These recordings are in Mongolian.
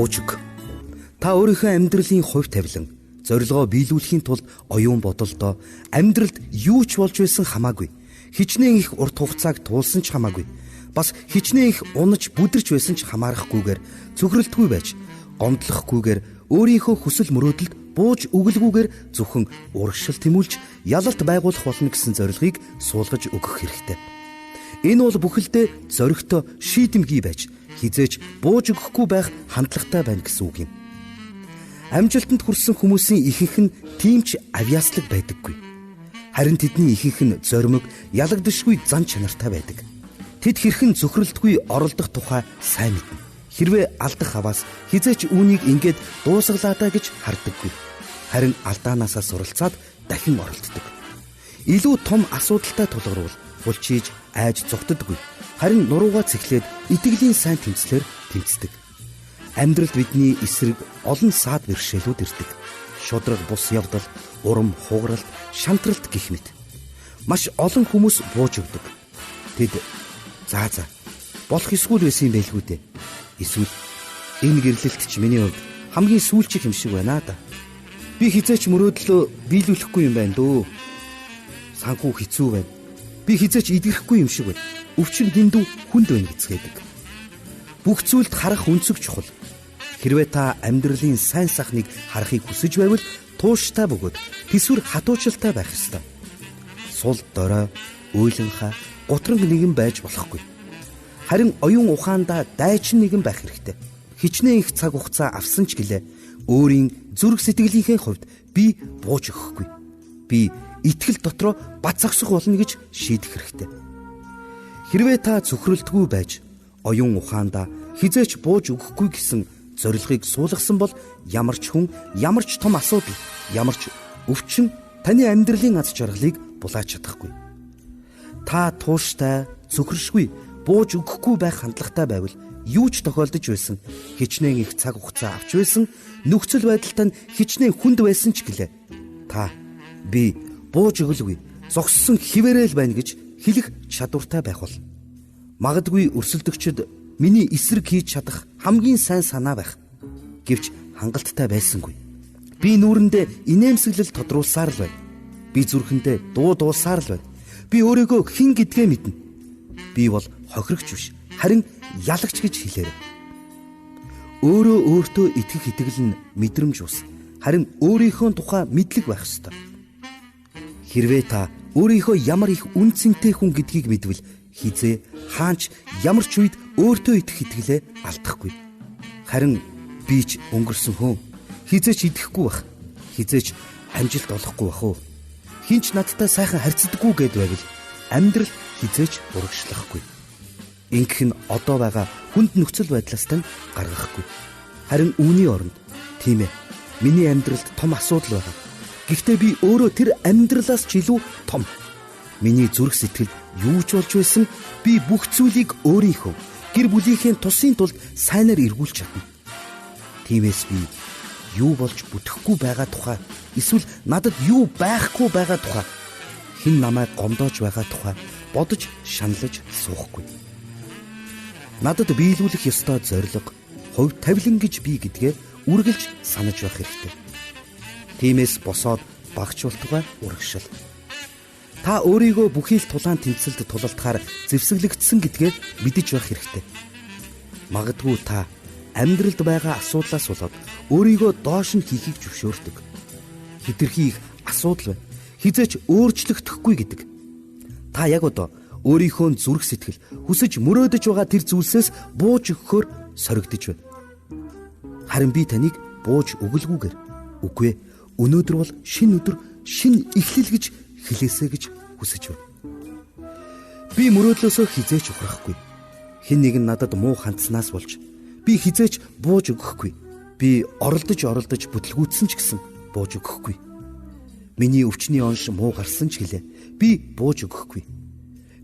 Буужиг. Та өөрийнхөө амьдралын хувь тавилан, зорилгоо биелүүлэхийн тулд оюун бодолдоо амьдралд юу ч болж байсан хамаагүй. Хичнээн их урт хугацааг туулсан ч хамаагүй. Бас хичнээн их унаж бүдэрч байсан ч хамаарахгүйгээр цөхрөлтгүй байж, гомдлохгүйгээр өөрийнхөө хүсэл мөрөөдөлд бууж өгөлгүйгээр зөвхөн урагшил тэмүүлж ялалт байгуулах болно гэсэн зорилгыг суулгаж өгөх хэрэгтэй. Энэ бол бүхэлдээ зоригтой шийдэмгий байж хизээж бууж өгөхгүй байх хандлагатай байна гэсэн үг юм. Амжилтанд хүрсэн хүмүүсийн ихэнх нь тийм ч авьяаслаг байдаггүй. Харин тэдний ихэнх нь зоримог, ялагдашгүй зан чанартай байдаг. Тэд хэрхэн зөвхөрлөлтгүй оролдох тухай сайн мэднэ. Хэрвээ алдах аваас хизээч үүнийг ингээд дуусгалаадаа гэж хардаггүй. Харин алдаанаасаа суралцаад дахин оролддог. Илүү том асуудалтай тулгаруул булчиж айж зугтдаггүй. Харин нуруугаа цэхлээд итгэлийн сайн тэмцлэр тэмцдэг. Амьдралд бидний эсрэг олон саад бэрхшээлүүд ирдэг. Шудраг бус явдал, урам хугаралт, шантралт гэх мэт. Маш олон хүмүүс бууж өгдөг. Тэд за болох эсвэл байсан юм байлгүй дээ. Эсвэл энэ гэрлэлт ч миний хувьд хамгийн сүүлчиг юм шиг байна да. Би хизээч мөрөөдлөө биелүүлэхгүй юм байна дөө. Санхүү хэцүү байна. Би хизээч идэгрэхгүй юм шиг байна. Өвчин дэндүү хүнд байна гэцгээдэг. Бүх зүйлд харах үнцэг чухал. Хэрвээ та амьдралын сайн сайхныг харахыг хүсэж байвал тууштай бөгөөд тэсвэр хатуучилтай байх ёстой. Сул дорой, уйланхай, гутранг нэгэн байж болохгүй. Харин оюун ухаандаа дайчин нэгэн байх хэрэгтэй. Хичнээн их цаг хугацаа авсан ч гэлээ өөрийн зүрх сэтгэлийнхээ хувьд би бууж өгөхгүй. Би итгэл дотроо бат зогсох болно гэж шийдэх хэрэгтэй. Хэрвээ та цөхрөлтгүй байж оюун ухаандаа хизээч бууж өгөхгүй гэсэн зорилгыг суулгасан бол ямар ч хүн, ямар ч том асуудал, ямар ч өвчин таны амьдралын аз жаргалыг булааж чадахгүй. Та тууштай, цөхрөшгүй, бууж өгөхгүй байх хандлагатай байвал юу ч тохиолдож байсан, хичнээн их цаг хугацаа авч байсан, нөхцөл байдалтай нь хичнээн хүнд байсан ч гэлээ. Та би бууж өгөлгүй, зогссон хിവэрэл байна гэж хэлэх чадвартай байх бол магадгүй өрсөлдөгчд миний эсрэг хийж чадах хамгийн сайн санаа байх. Гэвч хангалттай байсангүй. Би нүүрэндээ инээмсэглэл тодруулсаар л байна. Би зүрхэндээ дуу дуулсаар л байна. Би өөрийгөө хэн гэдгээ мэднэ. Би бол хохирогч биш, харин ялагч гэж хэлээрэй. Өөрөө өөртөө итгэх итгэл нь мэдрэмж ус. Харин өөрийнхөө тухай мэдлэг байх ёстой. Хэрвээ та өөрийнхөө ямар их үн цэнтэй хүн гэдгийг мэдвэл хизээ хаанч ямар ч үед өөртөө итгэх итгэлээ алдахгүй. Харин би ч өнгөрсөн хүн хизээч идэхгүй бах. Хизээч амжилт олохгүй бах уу. Хинч надтай сайхан харьцдаггүй гэд байвал амьдрал хизээч урагшлахгүй. Ингэх нь одоо байгаа хүнд нөхцөл байдлаас тань гаргахгүй. Харин үүний оронд тийм ээ, миний амьдралд том асуудал байгаа. Гэхдээ би өөрөө тэр амьдралаас ч илүү том. Миний зүрх сэтгэл юу ч болж байсан, би бүх зүйлийг өөрийнхөө гэр бүлийнхээ тусын тулд сайнаар эргүүлж чадна. Тиймээс би юу болж бүтэхгүй байгаа тухай, эсвэл надад юу байхгүй байгаа тухай, хэн намайг гомдоож байгаа тухай бодож шаналж суухгүй. Надад биелүүлэх ёстой зорилго, хувь тавилан гэж би гэдгээ үргэлж санаж байх хэрэгтэй. Тиймээс босоод багчуултгай урагшил. Та өөрийгөө бүхий л тулаан тэмцэлд тулалдахаар зэвсэглэгдсэн гэдгээ мэдэж байх хэрэгтэй. Магадгүй та амьдралд байгаа асуудлаас болоод өөрийгөө доош нь хийхийг зөвшөөрдөг. Хэтэрхий их асуудал байна. Хизээч өөрчлөгдөхгүй гэдэг. Та яг одоо өөрийнхөө зүрх сэтгэл, хүсэж мөрөөдөж байгаа тэр зүйлсээс бууж өгөхөөр соригдож байна. Харин би таныг бууж өгөлгүйгээр үгүй ээ, өнөөдөр бол шинэ өдөр, шинэ эхлэл гэж хэлээсэй гэж хүсэж байна. Би мөрөөдлөөсөө хизээч ухрахгүй. Хэн нэгэн надад муу хандснаас болж би хизээч бууж өгөхгүй. Би оролдож бүтлгүүцсэн ч гэсэн бууж өгөхгүй. Миний өвчний онш муу гарсан ч гэлээ би бууж өгөхгүй.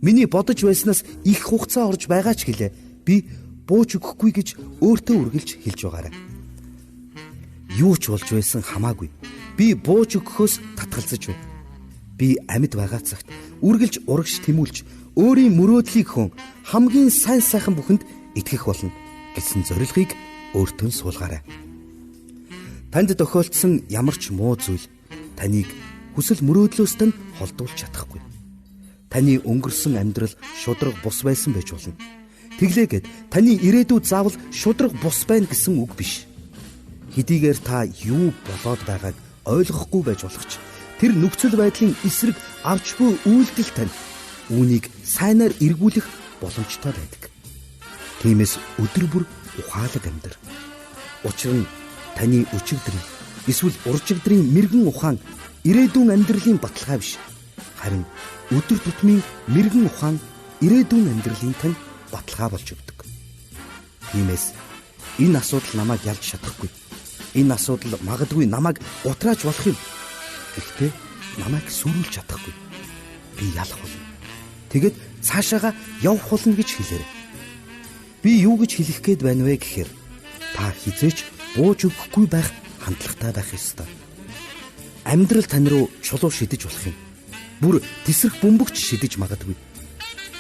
Миний бодож байснаас их хугацаа орж байгаа ч гэлээ би бууж өгөхгүй гэж өөртөө үргэлж хэлж байгаарай. Юу ч болж байсан хамаагүй. Би бууж өгөхөөс татгалзаж байна. Би амьд байгаа цагт үргэлж урагш тэмүүлж өөрийн мөрөөдлийг хүн хамгийн сайн сайхан бүхэнд итгэх болно гэсэн зорилгыг өөртөө суулгаарай. Танд тохиолдсон ямар ч муу зүйл таныг хүсэл мөрөөдлөөс нь холдуулж чадахгүй. Таны өнгөрсөн амьдрал шудраг бус байсан байж болно. Тэглээгээд таны ирээдүйд заавал шудраг бус байна гэсэн үг биш. Хэдийгээр та юу болоод байгааг ойлгохгүй байж болох ч тэр нөхцөл байдлын эсрэг авч буй үйлдэл тань үүнийг сайнаар эргүүлэх боломжтой байдаг. Тиймээс өдөр бүр ухаалаг амьдр. Учир нь таны өчигдрийн эсвэл уржигдрийн мэрэгэн ухаан ирээдүйн амьдралын баталгаа биш. Харин өдөр тутмын мэрэгэн ухаан ирээдүйн амьдралын тань баталгаа болж өгдөг. Тиймээс энэ асуудал намайг ялж чадахгүй. Энэ асуудал магадгүй намайг утрааж болох юм. Гэхдээ намайг сүрүүлж чадахгүй. Би ялах болно. Тэгэд цаашаага явах болно гэж хэлээрэй. Би юу гэж хэлэх гээд байна вэ гэхээр та хизээч бууж өгөхгүй байх хандлагатай байх ёстой. Амьдрал тань руу чулуу шидэж болох юм. Бүр тесрэх бөмбөгч шидэж магадгүй.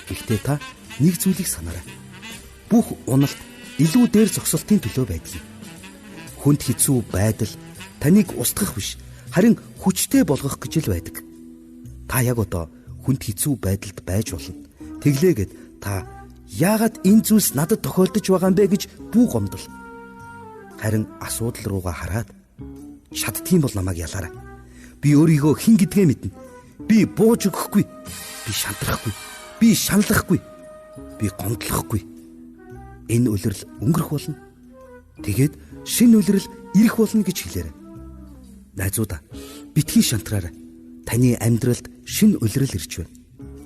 Гэхдээ та нэг зүйлийг санаарай. Бүх уналт илүү дээр зогсолтын төлөө байдаг юм. Хүнд хэцүү байдал таныг устгах биш, харин хүчтэй болгох гэж л байдаг. Та яг одоо хүнд хэцүү байдалд байж болно. Тэглээгээд та яагаад энэ зүйлс надад тохиолдож байгаа юм бэ гэж бүү гомдол. Харин асуудал руугаа хараад шатдгийн бол намайг ялаарай. Би өөрийгөө хэн гэдгээ мэднэ. Би бууж өгөхгүй. Би шантрахгүй. Би шаналлахгүй. Би гомдлохгүй. Энэ улирал өнгөрөх болно. Тэгээд шинэ улирал ирэх болно гэж хэлээрэй. Найзуудаа, битгий шантраарай. Таны амьдралд шинэ улирал ирж байна.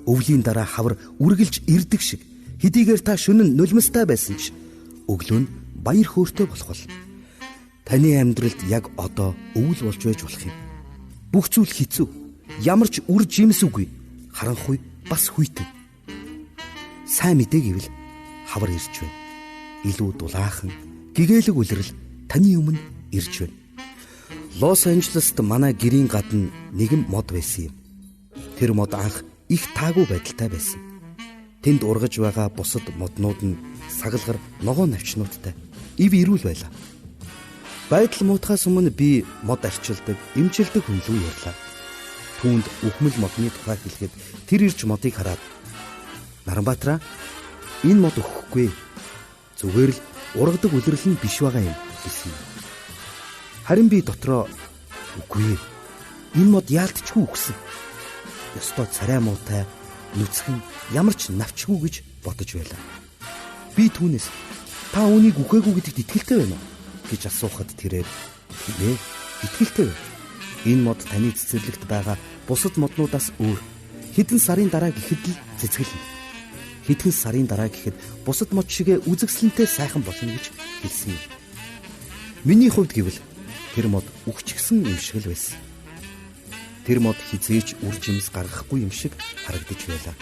Өвлийн дараа хавар үргэлж ирдэг шиг хэдийгээр та шөнө нь нулимстай байсан ч өглөө нь баяр хөөртэй болох болно. Таны амьдралд яг одоо өвөл болж байж болох юм. Бүх зүйл хэцүү. Ямар ч үр жимс үгүй. Харанхуй бас хүйтэн. Сайн мэдээ гэвэл хавар ирж байна. Илүү дулаахан, гэгээлэг улирал таны өмнө ирж байна. Лос Анжелест манай гэрийн гадна нэгэн мод байсан юм. Тэр мод анх их таагүй байдалтай байсан. Тэнд ургаж байгаа бусад моднууд нь сагалгар ногоо навчнуудтай ив ирүүл байлаа. Байдал муутахаас өмнө би мод арчилдаг, эмчилдэг хүн лүү ярьлаа. Түүнд үхмэл модны тухай хэлэхэд тэр ирж модыг хараад Наранбаатараа энэ мод өгөхгүй. Зүгээр л ургадаг улирал нь биш байгаа юм гэсэн. Харин би дотроо үгүй. Энэ мод яалтчгүй өгсөн. Ёстой царай муутай нүцгэн ямар ч навчгүй гэж бодож байлаа. Би түүнээс та үүнийг үгээгүй гэдэгт итгэлтэй байна уу гэж асуухад тэрээр "Нэ, итгэлтэй байна. Энэ мод таны цэцэрлэгт байгаа бусад моднуудаас өөр. Хэдэн сарын дараа гэхэд л цэцгэлнэ. Хэдхэн сарын дараа гэхэд бусад мод шигээ үзэгсэлэнтэй сайхан болно" гэж хэлсэн юм. Миний хувьд гэвэл тэр мод үхчихсэн юм шиг л байсан. Тэр мод хизээч үр жимс гаргахгүй юм шиг харагдаж байлаа.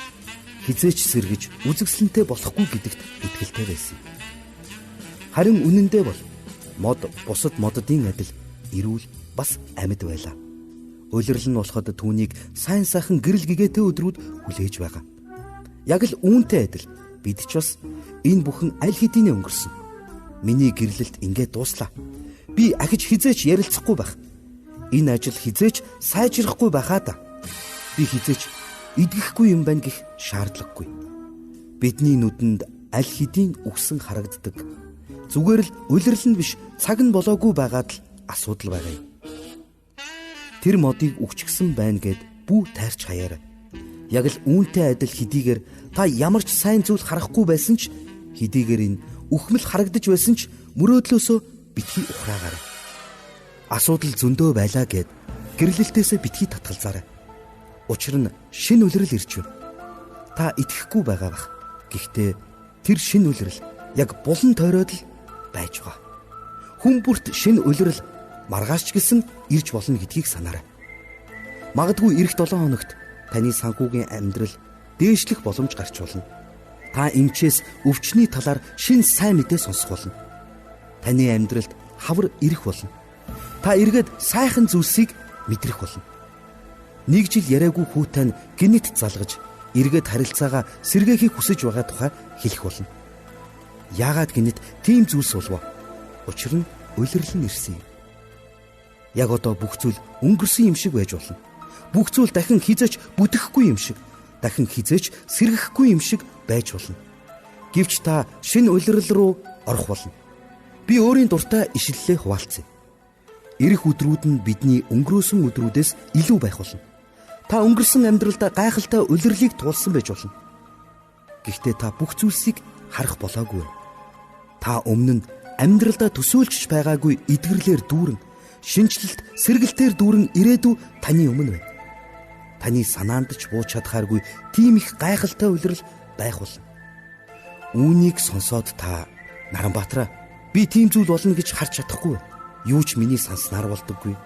Хизээч сэргэж үзэгсэлэнтэй болохгүй гэдэгт итгэлтэй байсан. Харин үнэндээ бол мод бусад моддын адил эрүүл бас амьд байлаа. Улирал нь болоход түүнийг сайн сайхан гэрэл гэгээтэй өдрүүд хүлээж байгаа. Яг л үүнтэй адил бид ч бас энэ бүхэн аль хэдийнэ өнгөрсөн. Миний гэрлэлт ингээд дууслаа. Би ахиж хизээч ярилцахгүй байх. Энэ ажил хизээч сайжрахгүй байхаа да. Би хизээч идэхгүй юм байна гэх шаардлагагүй. Бидний нүдэнд аль хэдийн үгсэн харагддаг. Зүгээр л улирал нь биш, цаг нь болоогүй байгаад л асуудал байгаа юм. Тэр модыг үхчихсэн байна гэд бүү тайрч хаяарай. Яг л үүнтэй адил хэдийгээр та ямар ч сайн зүйл харахгүй байсан ч хэдийгээр энэ үхмэл харагдаж байсан ч мөрөөдлөөсөө битгий ухраагаарай. Асуудал зөндөө байлаа гэд гэрлэлтээсээ битгий татгалзаарай. Учир нь шинэ улирал ирж байна. Та итгэхгүй байгаа бах. Гэхдээ тэр шинэ улирал яг булан тойроод л байж байгаа. Хүн бүрт шинэ улирал маргааш ч гэсэн ирж болно гэдгийг санаарай. Магадгүй эх 7 хоногт таны санхүүгийн амьдрал дээшлэх боломж гарч болно. Та эмчээс өвчний талаар шинэ сайн мэдээ сонсох болно. Таны амьдралд хавар ирэх болно. Та эргээд сайхан зүйлсийг мэдрэх болно. Нэг жил яриагүй хүүтэй гинэт залгаж эргээд харилцаагаа сэргээхийг хүсэж байгаа тухай хэлэх болно. Яагаад гинэт тийм зүйлс болов? Учир нь улирал нь ирсэн юм. Яг одоо бүх зүйл өнгөрсөн юм шиг байж болно. Бүх зүйл дахин хизээч бүтэхгүй юм шиг, дахин хизээч сэргэхгүй юм шиг байж болно. Гэвч та шинэ улирал руу орох болно. Би өөрийн дуртай ишлэлээ хуваалцъя. Ирэх өдрүүд нь бидний өнгөрөөсөн өдрүүдээс илүү байх болно. Та өнгөрсөн амьдралдаа гайхалтай улирлыг туулсан байж болно. Гэхдээ та бүх зүйлсийг харах болоогүй. Та өмнө нь амьдралдаа төсөөлж байгаагүй эдгэрлэр дүүрэн, шинжлэлт, сэргэлтээр дүүрэн ирээдүй таны өмнө байна. Таны санаанд ч бууж чадхааргүй тийм их гайхалтай улирал байх болно. Үүнийг сонсоод та Наранбаатараа би тийм зүйл болно гэж харж чадахгүй. Юу ч миний санснаар болдоггүй.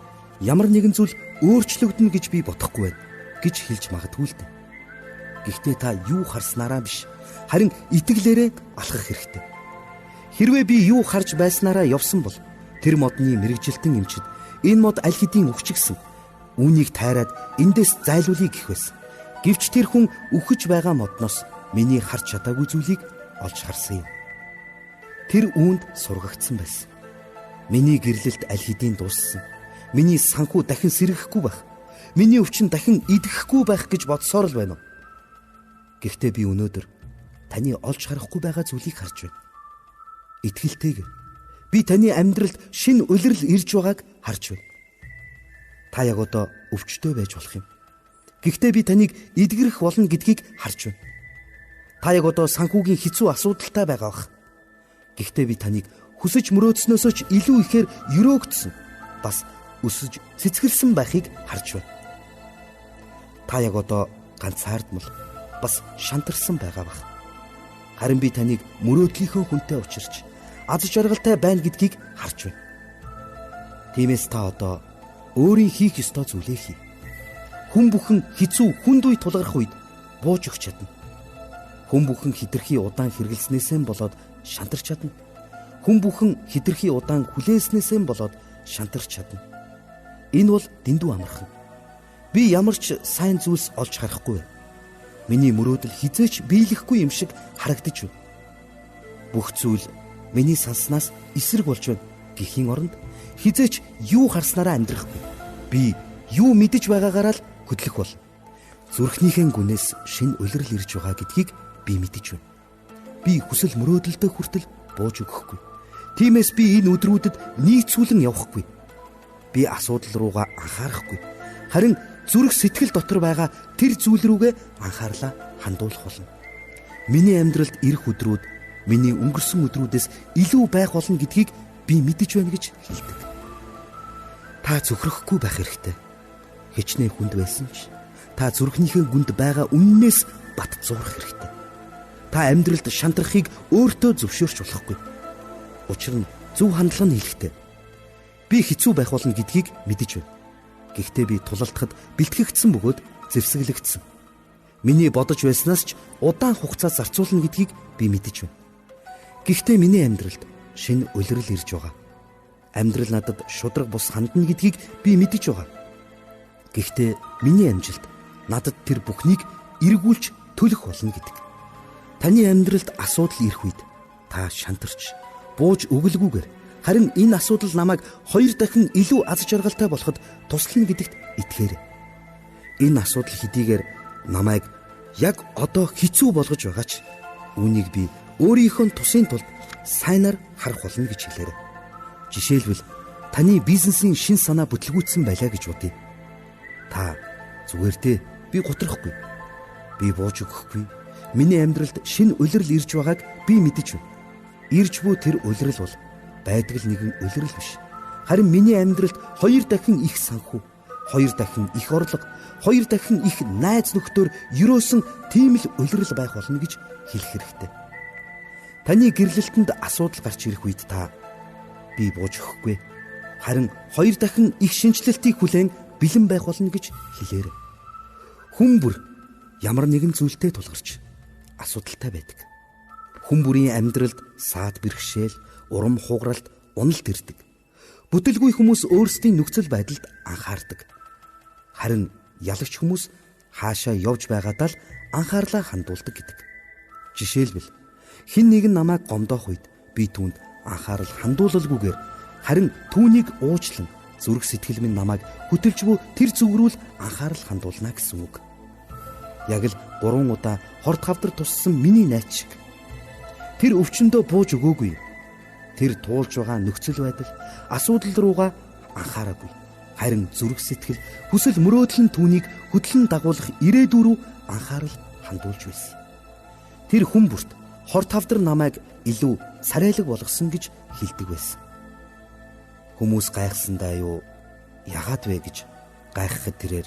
Ямар нэгэн зүйл өөрчлөгдөнө гэж би бодохгүй байна гэж хэлж магадгүй л дээ. Гэхдээ та юу харснараа биш, харин итгэлээрээ алхах хэрэгтэй. Хэрвээ би юу харж байснараа явсан бол тэр модны мэрэгжилтэн эмчид энэ мод аль хэдийн өвчгсөн. Үүнийг тайраад эндээс зайлуулъя гэх байсан. Гэвч тэр хүн үхэж байгаа модноос миний харж чадаагүй зүйлийг олж харсан юм. Тэр үүнд сургагдсан байсан. Миний гэрлэлт аль хэдийн дууссан. Миний санхүү дахин сэргэхгүй байх. Миний өвчин дахин идэхгүй байх гэж бодсоор л байна уу? Гэхдээ би өнөөдөр таны олж харахгүй байгаа зүйлийг харж байна. Итгэлтэйгээр би таны амьдралд шинэ улирал ирж байгааг харж байна. Та яг одоо өвчтөй байж болох юм. Гэхдээ би таныг эдгэрэх болно гэдгийг харж байна. Та яг одоо санхүүгийн хэцүү асуудалтай байгаа бах. Гэхдээ би таныг хүсэж мөрөөдснөөсөө ч илүү ихээр өрөөгдсөн, бас өсөж цэцгэлсэн байхыг харж байна. Та яг одоо ганцаардмал, бас шантарсан байгаа бах. Харин би таныг мөрөөдлийнхөө хүнтэй учирч аз жаргалтай байна гэдгийг харж байна. Тиймээс та одоо өөрийн хийх ёстой зүйлээ хий. Хүн бүхэн хэцүү хүнд үе тулгарх үед бууж өгч чадна. Хүн бүхэн хитрхи удаан хэрэглэснээсээ болоод шантарч чадна. Хүн бүхэн хитрхи удаан хүлээснээсээ болоод шантарч чадна. Энэ бол дэндүү амархан. Би ямар ч сайн зүйлс олж харахгүй. Миний мөрөөдөл хизээч биелэхгүй юм шиг харагдаж байна. Бүх зүйл миний санснаас эсрэг болж байна гэхийн оронд хизээч юу харснараа амьдрахгүй. Би юу мэдэж байгаагаараа л хөдлөх болно. Зүрхнийхэн гүнээс шинэ улирал ирж байгаа гэдгийг би мэдэж байна. Би хүсэл мөрөөдөлдөө хүртэл бууж өгөхгүй. Тиймээс би энэ өдрүүдэд нийцүүлэн явахгүй. Би асуудал руугаа анхаарахгүй. Харин зүрх сэтгэл дотор байгаа тэр зүйл рүүгээ анхаарлаа хандуулах болно. Миний амьдралд ирэх өдрүүд миний өнгөрсөн өдрүүдээс илүү байх болно гэдгийг би мэдэж байна гэж хэлдэг. Та зөвхөрөхгүй байх хэрэгтэй. Хичнээн хүнд байсан ч та зүрхнийхээ гүнд байгаа үннээс бат зурах хэрэгтэй. Та амьдралд шантрахыг өөртөө зөвшөөрч болохгүй. Учир нь зөв хандлага нь хэлэхтэй. Би хэцүү байх болно гэдгийг мэдэж байна. Гэхдээ би тулалдахад бэлтгэгдсэн бөгөөд зэвсэглэгдсэн. Миний бодож байснаас ч удаан хугацаа зарцуулна гэдгийг би мэдэж байна. Гэхдээ миний амьдралд шинэ улирал ирж байгаа. Амьдрал надад шудраг бус хандна гэдгийг би мэдэж байгаа. Гэхдээ миний амжилт надад тэр бүхнийг эргүүлж төлөх болно гэдэг. Таны амьдралд асуудал ирэх үед та шантарч, бууж өгөлгүйгээр харин энэ асуудал намайг 2 дахин илүү аз жаргалтай болоход туслана гэдэгт итгээрэй. Энэ асуудал хэдийгээр намайг яг одоо хэцүү болгож байгаа ч үүнийг би өөрийнхөө тусын тулд сайнаар харах болно гэж хэлээрэй. Жишээлбэл таны бизнесийн шин санаа бүтлгүүцсэн байлаа гэж бодъё. Та зүгээр дээ, би гутрахгүй. Би бууж өгөхгүй. Миний амьдралд шинэ улирал ирж байгааг би мэдэж байна. Ирж буй тэр улирал бол байдаг л нэгэн улирал биш. Харин миний амьдралд 2 дахин их санхүү, 2 дахин их орлого, 2 дахин их найз нөхдөөр ерөөсөн тийм л улирал байх болно гэж хэлэх хэрэгтэй. Таны гэрлэлтэнд асуудал гарч ирэх үед та би бууж өгөхгүй. Харин 2 дахин их шинжлэлтийг хүлээн бэлэн байх болно гэж хэлээрэй. Хүн бүр ямар нэгэн зүйлтэй тулгарч асуудалтай байдаг. Хүн бүрийн амьдралд саад бэрхшээл, урам хугаралт, уналт ирдэг. Бүтэлгүй хүмүүс өөрсдийн нөхцөл байдалд анхаардаг. Харин ялагч хүмүүс хаашаа явж байгаадаа л анхаарлаа хандуулдаг гэдэг. Жишээлбэл хэн нэгэн намайг гомдоох үед би түүнд анхаарал хандуулалгүйгээр харин түүнийг уучлан зүрх сэтгэл минь намайг хөтөлж буй тэр зүг рүү л анхаарал хандуулна гэсэн үг. Яг л 3 удаа хорт хавдар туссан миний найз шиг. Тэр өвчнөдөө бууж өгөөгүй. Тэр туулж байгаа нөхцөл байдал, асуудал руугаа анхаараагүй. Харин зүрх сэтгэл, хүсэл мөрөөдөл нь түүнийг хөдлөн дагуулах ирээдүй рүү анхаарал хандуулж байсан. Тэр хүн бүрт хорт хавдар намайг илүү царайлаг болгосон гэж хэлдэг байсан. Хүмүүс гайхсандаа юу яагаад вэ гэж гайхахад тэрээр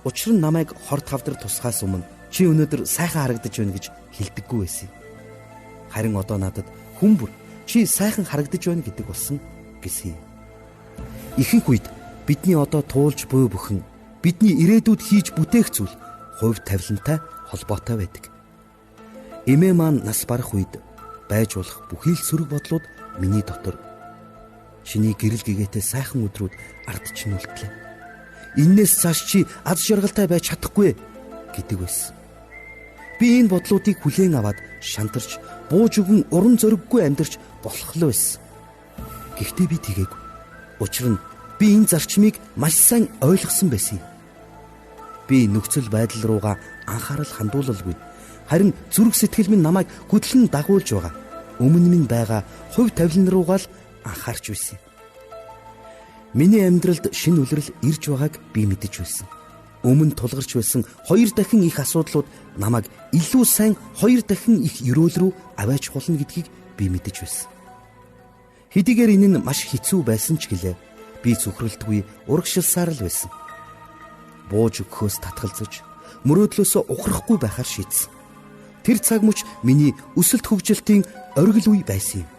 учир нь намайг хорт хавдар тусгаас өмнө чи өнөөдөр сайхан харагдаж байна гэж хэлдэггүй байсан. Харин одоо надад хүн бүр чи сайхан харагдаж байна гэдэг болсон гэсэн. Ихэнх үед бидний одоо туулж буй бүхэн бидний ирээдүйд хийж бүтээх зүйл хувь тавилантай холбоотой байдаг. Эмээ маань нас барах үед байж болох бүхий л сөрөг бодлууд миний дотор чиний гэрэл гэгээтэй сайхан өдрүүд ардчилж үлдлээ. Иннээс цааш чи аз жаргалтай байж чадахгүй гэдэг байсан. Би энэ бодлуудыг хүлээн аваад шантарч бууж өгөн урам зориггүй амьдарч болохлоо байсан. Гэхдээ би тэгээгүй. Учир нь би энэ зарчмыг маш сайн ойлгосон байсан юм. Би нөхцөл байдал руугаа анхаарал хандуулалгүй. Харин зүрх сэтгэл минь намайг хөдлөн дагуулж байгаа. Өмнө минь байгаа хувь тавилан руугаа л анхаарч байсан. Миний амьдралд шинэ үлрэл ирж байгааг би мэдэж байсан. Өмнө тулгарч байсан 2 дахин их асуудлууд намайг илүү сайн 2 дахин их өрөөл рүү аваач болно гэдгийг би мэдэж байсан. Хэдийгээр энэ нь маш хэцүү байсан ч гэлээ би зүхрэлтгүй урагшилсаар л байсан. Бууж өгөхөөс татгалзаж мөрөөдлөөсөө ухрахгүй байхаар шийдсэн. Тэр цаг мөч миний өсөлт хөгжилтийн оргил үе байсан юм.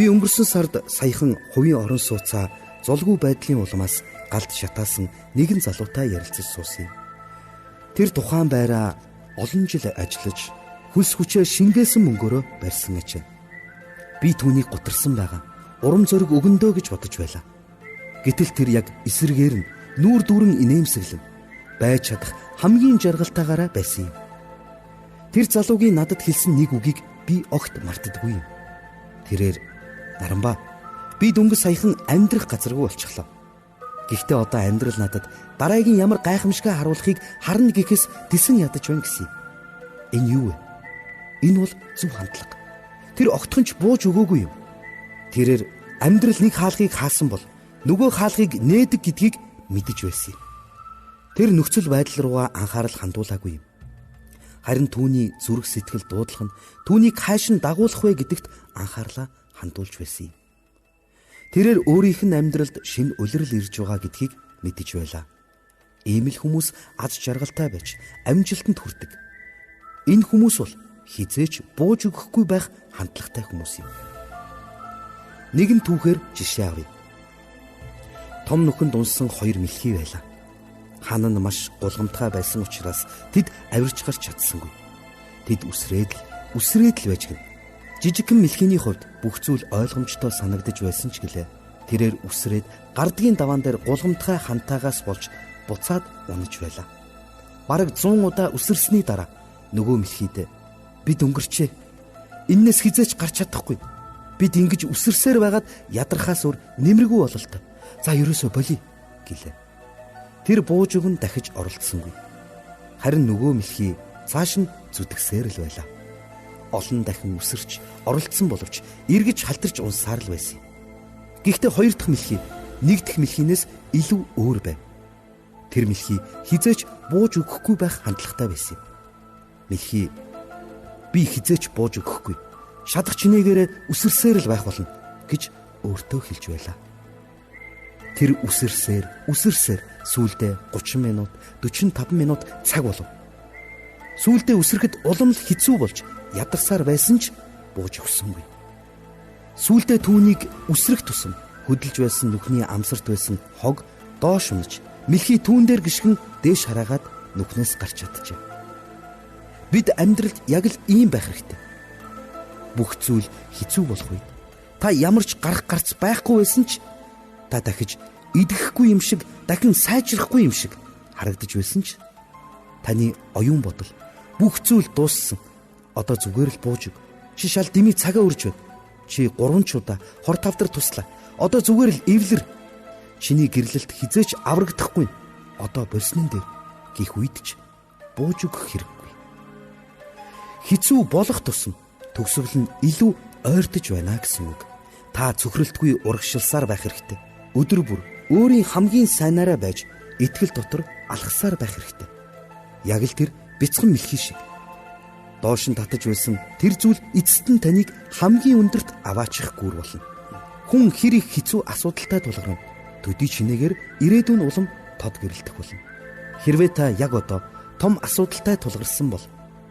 Би өнгөрсөн сард саяхан хувийн орон сууцаа золгүй байдлын улмаас галд шатаасан нэгэн залуутай ярилцаж суусан юм. Тэр тухайн байраа олон жил ажиллаж хөлс хүчээ шингээсэн мөнгөөрөө барьсан ажээ. Би түүнийг гутарсан байгаа. Урам зориг өгөндөө гэж бодож байлаа. Гэтэл тэр яг эсрэгээр нь нүүр дүрэн инээмсэглэн байж чадах хамгийн жаргалтайгаараа байсан юм. Тэр залуугийн надад хэлсэн нэг үгийг би огт мартдаггүй юм. Тэрээр "Наранба, би дөнгөж саяхан амьдрах газаргүй болчихлоо. Гэхдээ одоо амьдрал надад дараагийн ямар гайхамшигтай харуулахыг харна гэхээс тэсэн ядаж байна" гэсэн юм. Энэ юу вэ? Энэ бол зөв хандлага. Тэр огтхонч бууж өгөөгүй юм. Тэрээр амьдрал нэг хаалгыг хаасан бол нөгөө хаалгыг нээдэг гэдгийг мэдэж байсан юм. Тэр нөхцөл байдал руугаа анхаарал хандуулаагүй юм. Харин түүний зүрх сэтгэл дуудлах нь түүнийг хайш нь дагуулах вэ гэдэгт анхаарлаа хандуулж байсан юм. Тэрээр өөрийнх нь амьдралд шинэ улирал ирж байгаа гэдгийг мэдэж байлаа. Ийм л хүмүүс аз жаргалтай байж амжилтанд хүрдэг. Энэ хүмүүс бол хизээч бууж өгөхгүй байх хандлагатай хүмүүс юм. Нэгэн түүхээр жишээ авъя. Том нөхөнд унсан 2 мэлхий байлаа. Хан нь маш гулгамтгай байсан учраас тэд авирч гарч чадсангүй. Тэд үсрээд л байж гэн. Жижигхэн мэлхийний хувьд бүх зүйл ойлгомжтой санагдаж байсан ч гэлээ. Тэрээр үсрээд гардгийн даваан дээр гулгамтгай хантаагаас болж буцаад унаж байлаа. Бараг 100 удаа үсэрсний дараа нөгөө мэлхийдээ "Бид өнгөрчээ. Иннээс хизээч гарч чадахгүй. Бид ингэж үсэрсээр байгаад ядрахаас өөр нэмэргүй бололтой. За ерөөсөө болий" гэлээ. Тэр бууж өгөн дахиж оролцсонгүй. Харин нөгөө мэлхий цааш нь зүтгэсээр л байлаа. Олон дахин үсэрч оролцсон боловч эргэж халтарч унсаар л байсан. Гэхдээ 2 дахь мэлхий 1 дахь мэлхийнээс илүү өөр байв. Тэр мэлхий хизээч бууж өгөхгүй байх хандлагатай байсан юм. Мэлхий "Би хизээч бууж өгөхгүй. Шадах чинээгээрээ үсэрсээр л байх болно" гэж өөртөө хэлж байлаа. Тэр үсэрсээр сүүлдээ 30 минут, 45 минут цаг болов. Сүүлдээ үсрэхэд улам л хэцүү болж ядарсаар байсан ч бууж өгсөнгүй. Сүүлдээ түүнийг үсрэх тусам хөдөлж байсан нүхний амсарт байсан хог доош унаж, мэлхий түүн дээр гიშгэн дээш хараагаад нүхнээс гарч чаджээ. Бид амьдралд яг л ийм байх хэрэгтэй. Бүх зүйл хэцүү болох үед та ямарч гарах гарц байхгүй байсан ч та дахиж идэхгүй юм шиг, дахин сайжрахгүй юм шиг харагдаж байсан ч таны оюун бодол бүх зүйл дууссан. Одоо зүгээр л бууж өг. Чи шал дими цагаа үрж байна. Чи 3 удаа хор тавдар туслаа. Одоо зүгээр л эвлэр. Чиний гэрлэлт хизээч аврагдахгүй. Одоо болснон дээр гих үйдч бууж өгөх хэрэггүй. Хизүү болох тусам төгсгөл нь илүү ойртож байна гэсэн үг. Та цөхрөлтгүй урагшилсаар байх хэрэгтэй. Өдөр бүр өөрийн хамгийн сайнаараа байж итгэл дотор алхасаар байх хэрэгтэй. Яг л тэр бяцхан мэлхий шиг. Доош нь татаж байсан тэр зүйл эцэст нь таныг хамгийн өндөрт аваачих гүр болно. Хүн хэр их хэцүү асуудалтай тулгарна. Төдий чинээгээр ирээдүйн улам тод гэрэлтэх болно. Хэрвээ та яг одоо том асуудалтай тулгарсан бол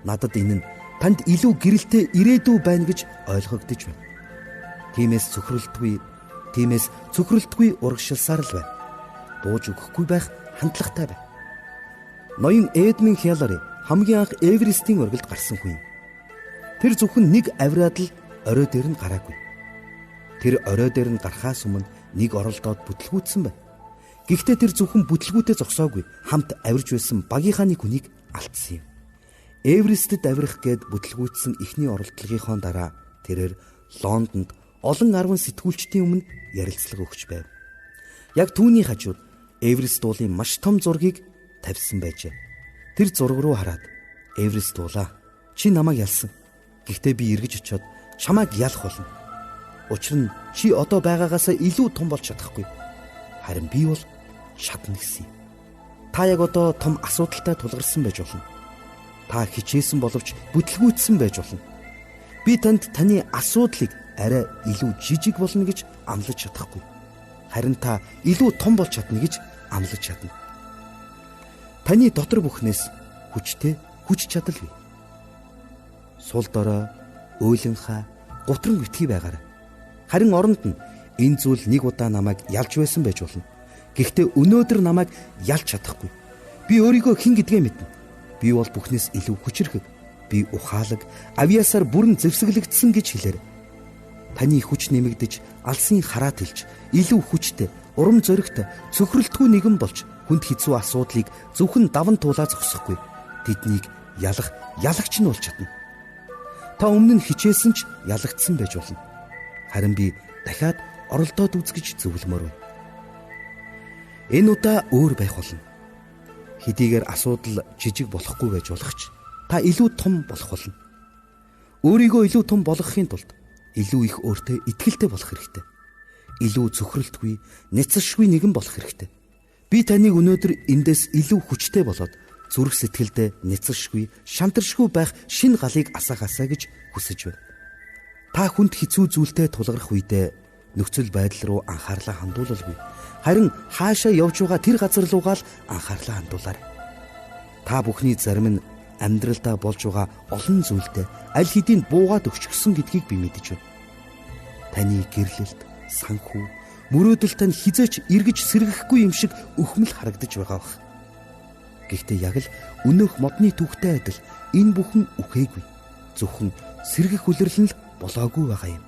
надад энэ нь танд илүү гэрэлтэй ирээдүй байна гэж ойлгогдож байна. Тиймээс цөхрөлтгүй урагшилсаар л байна. Бууж өгөхгүй байх хандлагатай байна. Ноён Эдмон Хиллари хамгийн анх Эверестийн өргөлд гарсан хүн. Тэр зөвхөн нэг авираад л орой дээр нь гараагүй. Тэр орой дээр нь гарахаас өмнө нэг оролдоод бүтлгүүцсэн байна. Гэхдээ тэр зөвхөн бүтлгүүтээ зогсоогүй, хамт авирж байсан багийнхаа нэг хүнийг алдсан юм. Эверестэд авирах гээд бүтлгүүцсэн эхний оролдлогынхоо дараа тэрээр Лондонд олон 10 сэтгүүлчдийн өмнө ярилцлага өгч байв. Яг түүний хажууд Эверест уулын маш том зургийг тавьсан байжээ. Тэр зураг руу хараад Эверест уулаа, чи намайг ялсан. Гэхдээ би эргэж очиод чамайг ялах болно. Учир нь чи одоо байгаагаасаа илүү том болж чадахгүй. Харин би бол чадна гэсэн юм. Та яг одоо том асуудалтай тулгарсан байж болно. Та хичээсэн боловч бүтлгүүцсэн байж болно. Би танд таны асуудлыг арай илүү жижиг болно гэж амлаж чадахгүй. Харин та илүү том болж чадна гэж амлаж чадна. Таны дотор бүхнээс хүч чадал бий. Сул дорой, уйланхай, гутран битгий байгаарай. Харин оронд нь энэ зүйл нэг удаа намайг ялж байсан байж болно. Гэхдээ өнөөдөр намайг ялж чадахгүй. Би өөрийгөө хэн гэдгээ мэднэ. Би бол бүхнээс илүү хүчрхэг. Би ухаалаг, авьяасаар бүрэн зэвсэглэгдсэн гэж хэлээр. Таны хүч нэмэгдэж, алсын хараа тэлж, илүү хүчтэй, урам зоригтой, цөхрөлтгүй нэгэн болж хүнд хэцүү асуудлыг зөвхөн даван туулаа зогсохгүй. Тэднийг ялагч нь болж чадна. Та өмнө нь хичээсэн ч ялагдсан байж болно. Харин би дахиад оролдоод үзгэж зөвлөмөр байна. Энэ удаа өөр байх болно. Хэдийгээр асуудал жижиг болохгүй байж болох ч та илүү том болох болно. Өөрийгөө илүү том болгохын тулд илүү их өөртөө итгэлтэй болох хэрэгтэй. Илүү цөхрөлтгүй, няцшгүй нэгэн болох хэрэгтэй. Би таныг өнөөдөр эндээс илүү хүчтэй болоод зүрх сэтгэлдээ няцшгүй, шантаршгүй байх шинэ галыг асаахаасаа гэж хүсэж байна. Та хүнд хэцүү зүйлтэй тулгарх үедээ нөхцөл байдал руу анхаарлаа хандуулалгүй. Харин хаашаа явж байгаа тэр газар руугаа л анхаарлаа хандуулаарай. Та бүхний зарим нь амьдралдаа болж байгаа олон зүйлдээ аль хэдийн буугаад өгчихсөн гэдгийг би мэдэж байна. Таны гэрлэлт, санхүү, мөрөөдөл тань хизээч эргэж сэргэхгүй юм шиг өхмөл харагдаж байгаа бах. Гэхдээ яг л өнөөх модны түүхтэй адил энэ бүхэн үхээгүй. Зөвхөн сэргэх үлрэл нь л болоогүй байгаа юм.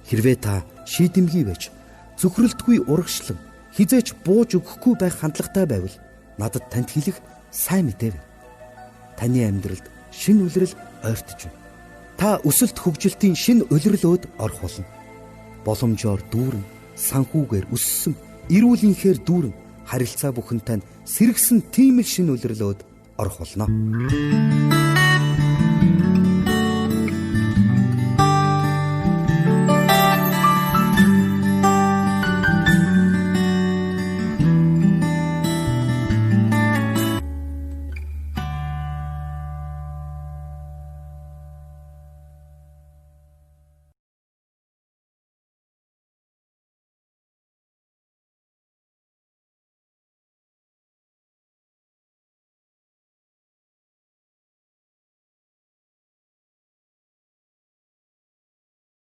Хэрвээ та шийдэмгий байж цөхрөлтгүй урагшлан хизээч бууж өгөхгүй байх хандлагатай байвал надад танд хэлэх сайн мэдээ байна. Таны амьдралд шинэ үлрэл ойртож байна. Та өсөлт хөгжилтийн шинэ улирлөөд орох болно. Боломжоор дүүрэн, санхүүгээр өссөн, эрүүлэнхээр дүүрэн, харилцаа бүхэн тань сэргсэн тийм л шинэ улирлөөд орох болно.